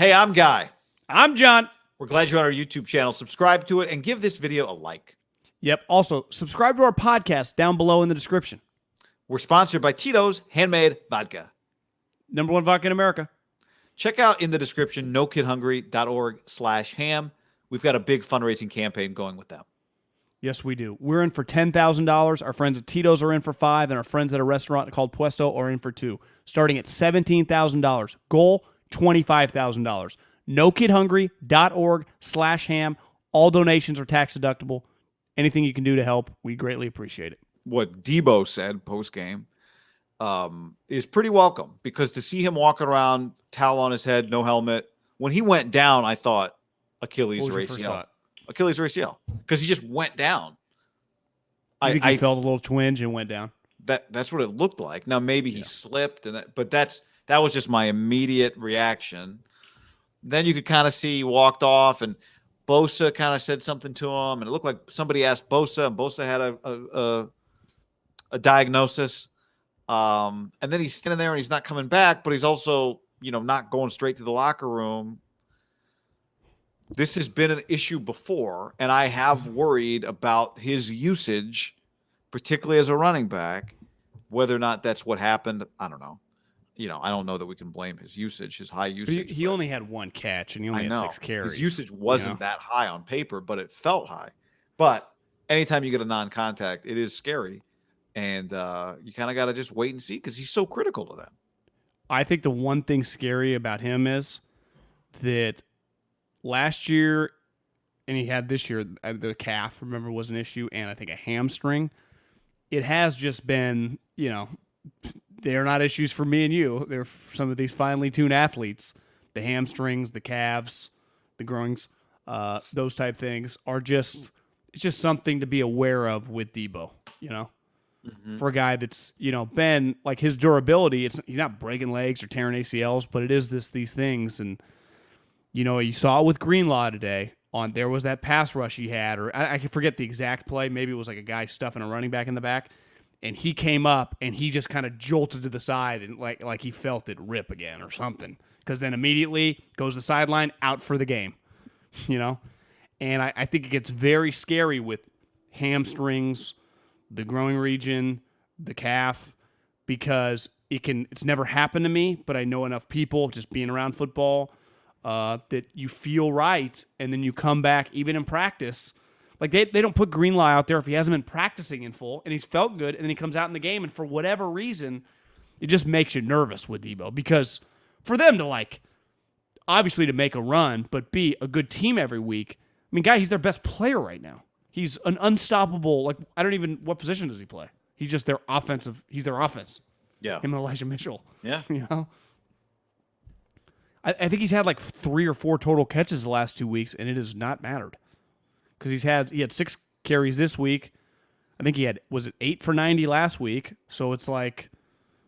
Hey, I'm Guy. I'm John. We're glad you're on our YouTube channel. Subscribe to it and give this video a like. Yep. Also, subscribe to our podcast down below in the description. We're sponsored by Tito's Handmade Vodka. #1 vodka in America. Check out in the description, nokidhungry.org/ham. We've got a big fundraising campaign going with them. Yes, we do. We're in for $10,000. Our friends at Tito's are in for $5,000, and our friends at a restaurant called Puesto are in for $2,000. Starting at $17,000. Goal, $25,000. nokidhungry.org/ham. All donations are tax deductible. Anything you can do to help, we greatly appreciate it. What Deebo said post-game is pretty welcome, because to see him walking around, towel on his head, no helmet. When he went down, I thought Achilles or ACL. Achilles or ACL, because he just went down. I think he felt a little twinge and went down. That's what it looked like. Now maybe he slipped, but that was just my immediate reaction. Then you could kind of see he walked off, and Bosa kind of said something to him, and it looked like somebody asked Bosa, and Bosa had a diagnosis. And then he's standing there and he's not coming back, but he's also, not going straight to the locker room. This has been an issue before, and I have worried about his usage, particularly as a running back. Whether or not that's what happened, I don't know. I don't know that we can blame his usage, his high usage. He only had 1 catch, and he only had 6 carries. His usage wasn't that high on paper, but it felt high. But anytime you get a non-contact, it is scary. And you kind of got to just wait and see, because he's so critical to them. I think the one thing scary about him is that last year, and he had this year, the calf, remember, was an issue, and I think a hamstring. It has just been, they're not issues for me and you. They're for some of these finely tuned athletes. The hamstrings, the calves, the groins, those type things are it's just something to be aware of with Deebo, Mm-hmm. For a guy that's, been, like, his durability, he's not breaking legs or tearing ACLs, but it is these things. And, you saw it with Greenlaw today. There was that pass rush he had, or I can forget the exact play. Maybe it was like a guy stuffing a running back in the back, and he came up and he just kind of jolted to the side and like he felt it rip again or something. Because then immediately goes to the sideline, out for the game, And I think it gets very scary with hamstrings, the growing region, the calf, because it's never happened to me, but I know enough people just being around football that you feel right, and then you come back even in practice. Like they don't put Greenlaw out there if he hasn't been practicing in full, and he's felt good, and then he comes out in the game, and for whatever reason, it just makes you nervous with Deebo, because for them to obviously to make a run, but be a good team every week. I mean, he's their best player right now. He's an unstoppable, what position does he play? He's just their offensive. He's their offense. Yeah. Him and Elijah Mitchell. Yeah. I think he's had 3 or 4 total catches the last 2 weeks, and it has not mattered. Because he had 6 carries this week. I think he had, was it 8 for 90 last week? So it's like,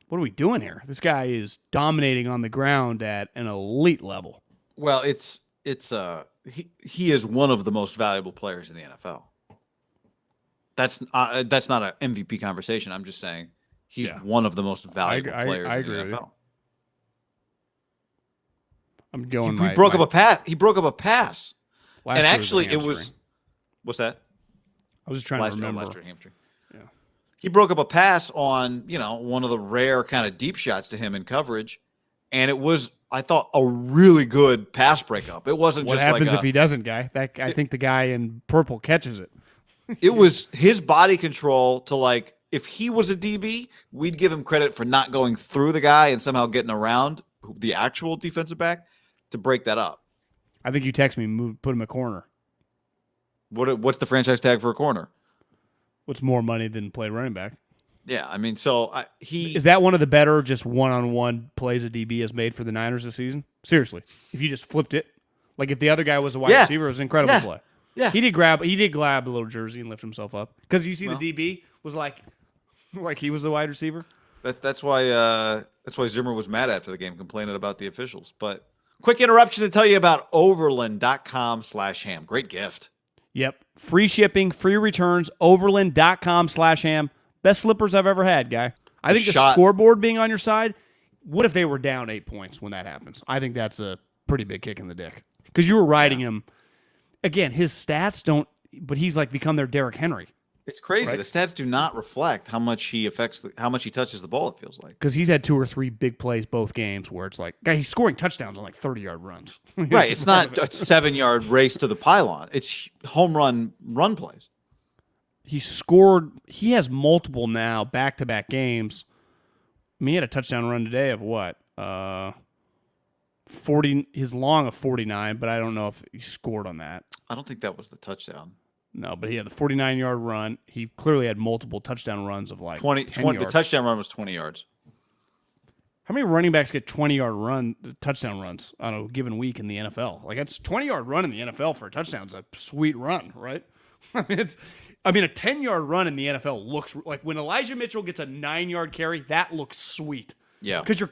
what are we doing here? This guy is dominating on the ground at an elite level. Well, he is one of the most valuable players in the NFL. That's not an MVP conversation. I'm just saying he's one of the most valuable players in the NFL. I'm going. He broke up a pass. He broke up a pass, and actually, it was. What's that? I was just trying to remember. Last year, hamstring. Yeah, he broke up a pass on one of the rare kind of deep shots to him in coverage, and it was, I thought, a really good pass breakup. It wasn't what just happens if he doesn't, Guy. I think the guy in purple catches it. It was his body control to if he was a DB, we'd give him credit for not going through the guy and somehow getting around the actual defensive back to break that up. I think you text me, put him a corner. What's the franchise tag for a corner? What's more money than play running back? Yeah, I mean, so is that one of the better just one-on-one plays a DB has made for the Niners this season? Seriously, if you just flipped it, if the other guy was a wide receiver, it was an incredible play. Yeah, he did grab a little jersey and lift himself up, because you see the DB was like he was the wide receiver. That's why Zimmer was mad after the game, complaining about the officials. But quick interruption to tell you about Overland.com/ham. Great gift. Yep, free shipping, free returns. Overland.com/ham. Best slippers I've ever had, Guy. I think the scoreboard being on your side. What if they were down 8 points when that happens? I think that's a pretty big kick in the dick. Because you were riding him. Again, his stats don't, but he's like become their Derrick Henry. It's crazy. Right? The stats do not reflect how much he affects, how much he touches the ball, it feels like. Because he's had 2 or 3 big plays both games where it's like, guy, he's scoring touchdowns on like 30-yard runs. Right. It's not a 7-yard race to the pylon. It's home run plays. He has multiple now back-to-back games. I mean, he had a touchdown run today of what? 40, his long of 49, but I don't know if he scored on that. I don't think that was the touchdown. No, but he had the 49-yard run. He clearly had multiple touchdown runs of like 20 yards. The touchdown run was 20 yards. How many running backs get 20-yard touchdown runs on a given week in the NFL? Like, that's 20-yard run in the NFL for a touchdown is a sweet run, right? I mean, a 10-yard run in the NFL looks like when Elijah Mitchell gets a 9-yard carry, that looks sweet. Yeah. Because you're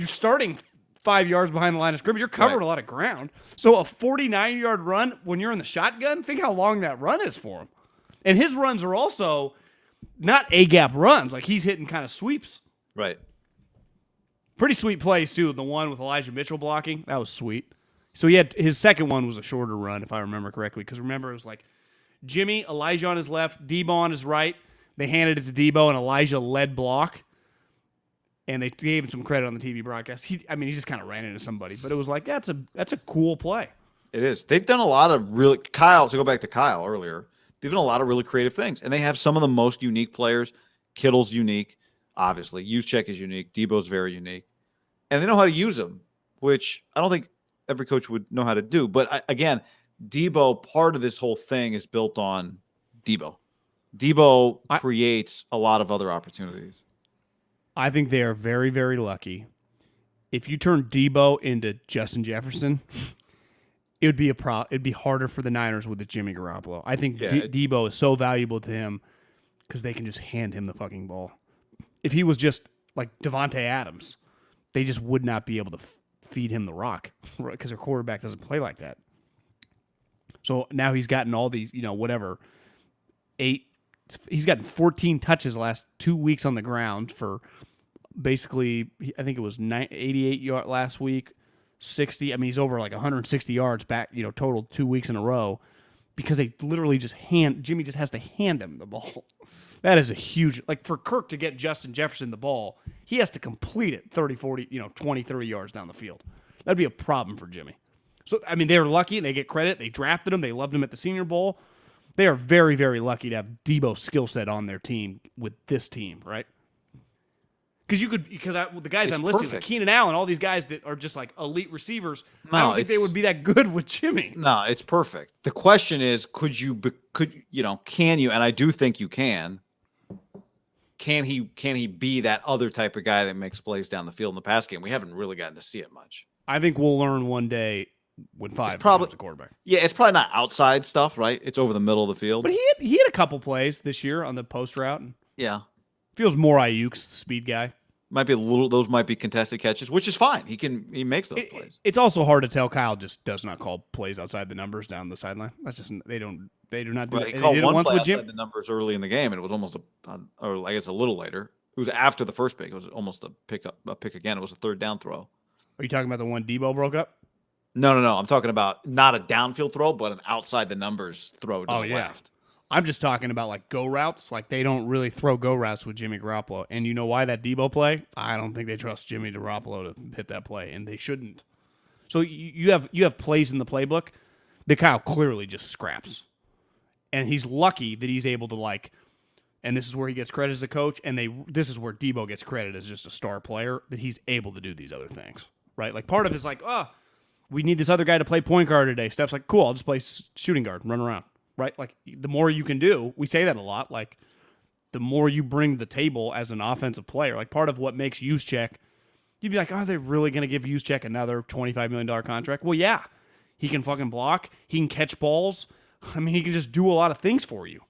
starting 5 yards behind the line of scrimmage. You're covering a lot of ground. So a 49-yard run when you're in the shotgun, think how long that run is for him. And his runs are also not A-gap runs. Like, he's hitting kind of sweeps. Right. Pretty sweet plays, too. The one with Elijah Mitchell blocking, that was sweet. So he had his second one was a shorter run, if I remember correctly. Because remember, it was like Jimmy, Elijah on his left, Deebo on his right. They handed it to Deebo, and Elijah led block. And they gave him some credit on the TV broadcast. He just kind of ran into somebody. But it was like, that's a cool play. It is. They've done a lot of really – Kyle, to go back to Kyle earlier, they've done a lot of really creative things. And they have some of the most unique players. Kittle's unique, obviously. Juszczyk is unique. Deebo's very unique. And they know how to use them, which I don't think every coach would know how to do. But, again, Deebo, part of this whole thing is built on Deebo. Deebo creates a lot of other opportunities. I think they are very, very lucky. If you turn Deebo into Justin Jefferson, it would be it'd be harder for the Niners with the Jimmy Garoppolo. I think Deebo is so valuable to him because they can just hand him the fucking ball. If he was just like Devontae Adams, they just would not be able to feed him the rock because their quarterback doesn't play like that. So now he's gotten all these, he's gotten 14 touches the last 2 weeks on the ground for basically, I think it was 88 yards last week, 60. I mean, he's over like 160 yards back, total 2 weeks in a row because they literally Jimmy just has to hand him the ball. That is a huge, like for Kirk to get Justin Jefferson the ball, he has to complete it 30, 40, 20, 30 yards down the field. That'd be a problem for Jimmy. So, I mean, they're lucky and they get credit. They drafted him. They loved him at the Senior Bowl. They are very, very lucky to have Deebo's skill set on their team with this team, right? Because the guys I'm listing, like Keenan Allen, all these guys that are just like elite receivers, I don't think they would be that good with Jimmy. No, it's perfect. The question is, can you? And I do think you can. Can he be that other type of guy that makes plays down the field in the pass game? We haven't really gotten to see it much. I think we'll learn one day when Five becomes a quarterback. Yeah, it's probably not outside stuff, right? It's over the middle of the field. But he had a couple plays this year on the post route. And yeah. Feels more Ayuk's speed guy. Might be those might be contested catches, which is fine. He makes those plays. It's also hard to tell. Kyle just does not call plays outside the numbers down the sideline. That's just they do not do that. He called one play outside the numbers early in the game, and it was almost or I guess a little later. It was after the first pick. It was almost a pick again. It was a third down throw. Are you talking about the one Deebo broke up? No. I'm talking about not a downfield throw, but an outside the numbers throw to the left. I'm just talking about like go routes. Like they don't really throw go routes with Jimmy Garoppolo. And you know why that Deebo play? I don't think they trust Jimmy Garoppolo to hit that play, and they shouldn't. So you have plays in the playbook that Kyle clearly just scraps. And he's lucky that he's able to and this is where he gets credit as a coach, and this is where Deebo gets credit as just a star player, that he's able to do these other things. Right? Like part of it is like, we need this other guy to play point guard today. Steph's like, cool, I'll just play shooting guard and run around. Right? Like, the more you can do, we say that a lot, like, the more you bring to the table as an offensive player. Like, part of what makes Juszczyk, you'd be like, are they really going to give Juszczyk another $25 million contract? Well, yeah. He can fucking block. He can catch balls. I mean, he can just do a lot of things for you.